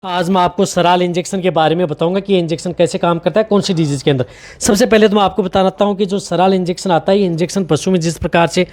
आज मैं आपको सराल इंजेक्शन के बारे में बताऊंगा कि ये इंजेक्शन कैसे काम करता है, कौन सी डिजीज़ के अंदर। सबसे पहले तो मैं आपको बताता हूँ कि जो सराल इंजेक्शन आता है, ये इंजेक्शन पशु में जिस प्रकार से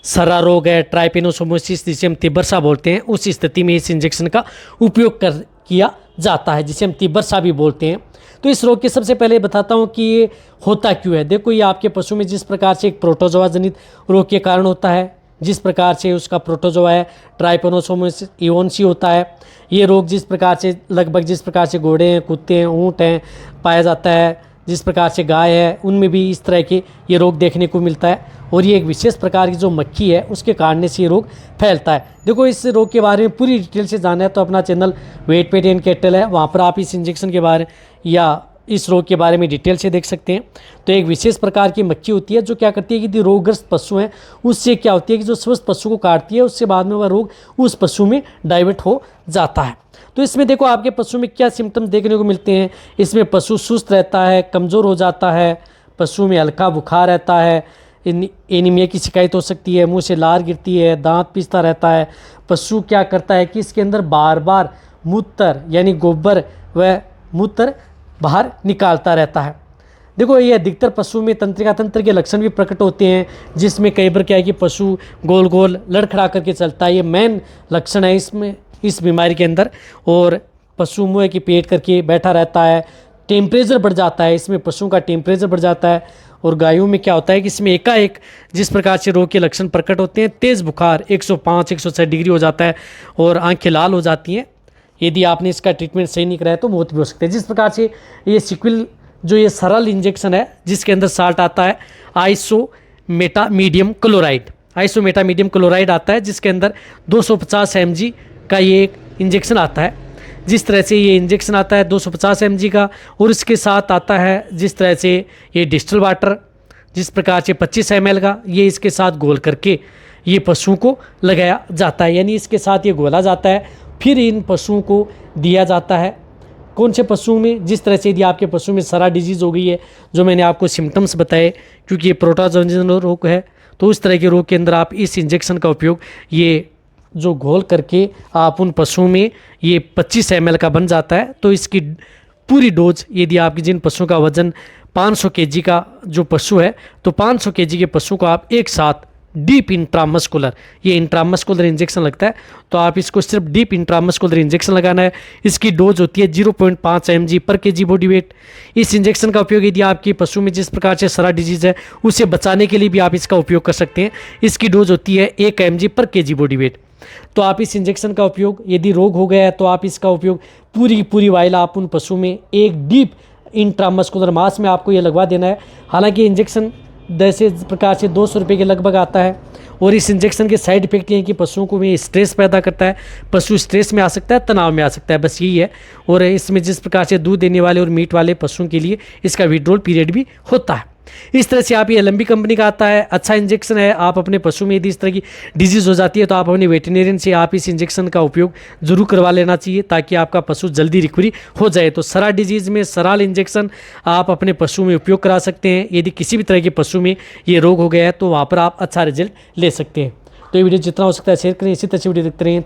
सरा रोग है, ट्राइपेनोसोमोसिस जिसे हम तिब्बरसा बोलते हैं, उस स्थिति में इस इंजेक्शन का उपयोग किया जाता है, जिसे हम तिब्बरसा भी बोलते हैं। तो इस रोग के सबसे पहले बताता हूँ कि ये होता क्यों है। देखो, ये आपके पशु में जिस प्रकार से एक प्रोटोजोआ जनित रोग के कारण होता है, जिस प्रकार से उसका प्रोटोजोआ है ट्राइपेनोसोमोसिस इवोन्सी होता है। ये रोग जिस प्रकार से लगभग जिस प्रकार से घोड़े हैं, कुत्ते हैं, ऊँट हैं पाया जाता है, जिस प्रकार से गाय है, उनमें भी इस तरह के ये रोग देखने को मिलता है। और ये एक विशेष प्रकार की जो मक्खी है उसके कारण से ये रोग फैलता है। देखो, इस रोग के बारे में पूरी डिटेल से जानना है तो अपना channel vet pet and cattle है, वहाँ पर आप इस इंजेक्शन के बारे या इस रोग के बारे में डिटेल से देख सकते हैं। तो एक विशेष प्रकार की मक्खी होती है जो क्या करती है कि जो रोगग्रस्त पशु हैं उससे क्या होती है कि जो स्वस्थ पशु को काटती है, उससे बाद में वह रोग उस पशु में डाइवर्ट हो जाता है। तो इसमें देखो, आपके पशु में क्या सिम्टम्स देखने को मिलते हैं। इसमें पशु सुस्त रहता है, कमज़ोर हो जाता है, पशु में हल्का बुखार रहता है, एनीमिया की शिकायत हो सकती है, मुंह से लार गिरती है, दांत पीसता रहता है। पशु क्या करता है कि इसके अंदर बार बार मूत्र यानी गोबर व मूत्र बाहर निकालता रहता है। देखो, ये अधिकतर पशु में तंत्रिका तंत्र के लक्षण भी प्रकट होते हैं, जिसमें कई बार क्या है कि पशु गोल गोल लड़खड़ा करके चलता है। ये मेन लक्षण है इसमें, इस बीमारी के अंदर। और पशु मुँह की पेट करके बैठा रहता है, टेम्परेचर बढ़ जाता है, इसमें पशुओं का टेम्परेचर बढ़ जाता है। और गायों में क्या होता है कि इसमें एकाएक जिस प्रकार से रोग के लक्षण प्रकट होते हैं, तेज़ बुखार 105-106 डिग्री हो जाता है और आंखें लाल हो जाती हैं। यदि आपने इसका ट्रीटमेंट सही नहीं कराया तो मौत भी हो सकती है। जिस प्रकार से ये सिक्विल जो ये सरल इंजेक्शन है, जिसके अंदर साल्ट आता है आइसोमेटामीडियम क्लोराइड आता है, जिसके अंदर 250 mg का ये एक इंजेक्शन आता है। जिस तरह से ये इंजेक्शन आता है 250 mg का, और इसके साथ आता है जिस तरह से ये डिस्टिल वाटर जिस प्रकार से 25 ml का, ये इसके साथ घोल करके ये पशुओं को लगाया जाता है, यानी इसके साथ ये घोला जाता है, फिर इन पशुओं को दिया जाता है। कौन से पशुओं में, जिस तरह से यदि आपके पशु में सरा डिजीज़ हो गई है, जो मैंने आपको सिम्टम्स बताए, क्योंकि ये प्रोटोजोआ रोग है, तो उस तरह के रोग के अंदर आप इस इंजेक्शन का उपयोग ये जो घोल करके आप उन पशुओं में ये 25 ml का बन जाता है। तो इसकी पूरी डोज, यदि आपकी जिन पशुओं का वजन 500 kg का जो पशु है, तो 500 kg के पशु को आप एक साथ डीप इंट्रामस्कुलर, ये इंट्रामस्कुलर इंजेक्शन लगता है, तो आप इसको सिर्फ डीप इंट्रामस्कुलर इंजेक्शन लगाना है। इसकी डोज होती है 0.5 mg पर kg बॉडी वेट। इस इंजेक्शन का उपयोग यदि आपके पशु में जिस प्रकार से सरा डिजीज़ है उसे बचाने के लिए भी आप इसका उपयोग कर सकते हैं। इसकी डोज होती है 1 mg पर kg बॉडी वेट। तो आप इस इंजेक्शन का उपयोग, यदि रोग हो गया है तो आप इसका उपयोग पूरी वाइल आप उन पशु में एक डीप इंट्रामस्कुलर मास में आपको ये लगवा देना है। हालांकि इंजेक्शन जैसे प्रकार से 200 रुपये के लगभग आता है। और इस इंजेक्शन के साइड इफेक्ट ये हैं कि पशुओं को में स्ट्रेस पैदा करता है, पशु स्ट्रेस में आ सकता है, तनाव में आ सकता है, बस यही है। और इसमें जिस प्रकार से दूध देने वाले और मीट वाले पशुओं के लिए इसका विड्रॉल पीरियड भी होता है। इस तरह से आप, ये लंबी कंपनी का आता है, अच्छा इंजेक्शन है। आप अपने पशु में यदि इस तरह की डिजीज़ हो जाती है तो आप अपने वेटरनरियन से आप इस इंजेक्शन का उपयोग जरूर करवा लेना चाहिए, ताकि आपका पशु जल्दी रिकवरी हो जाए। तो सरा डिजीज़ में सराल इंजेक्शन आप अपने पशु में उपयोग करा सकते हैं। यदि किसी भी तरह के पशु में ये रोग हो गया है तो वहाँ पर आप अच्छा रिजल्ट ले सकते हैं। तो ये वीडियो जितना हो सकता है शेयर करें, इसी तरह से वीडियो देखते रहें।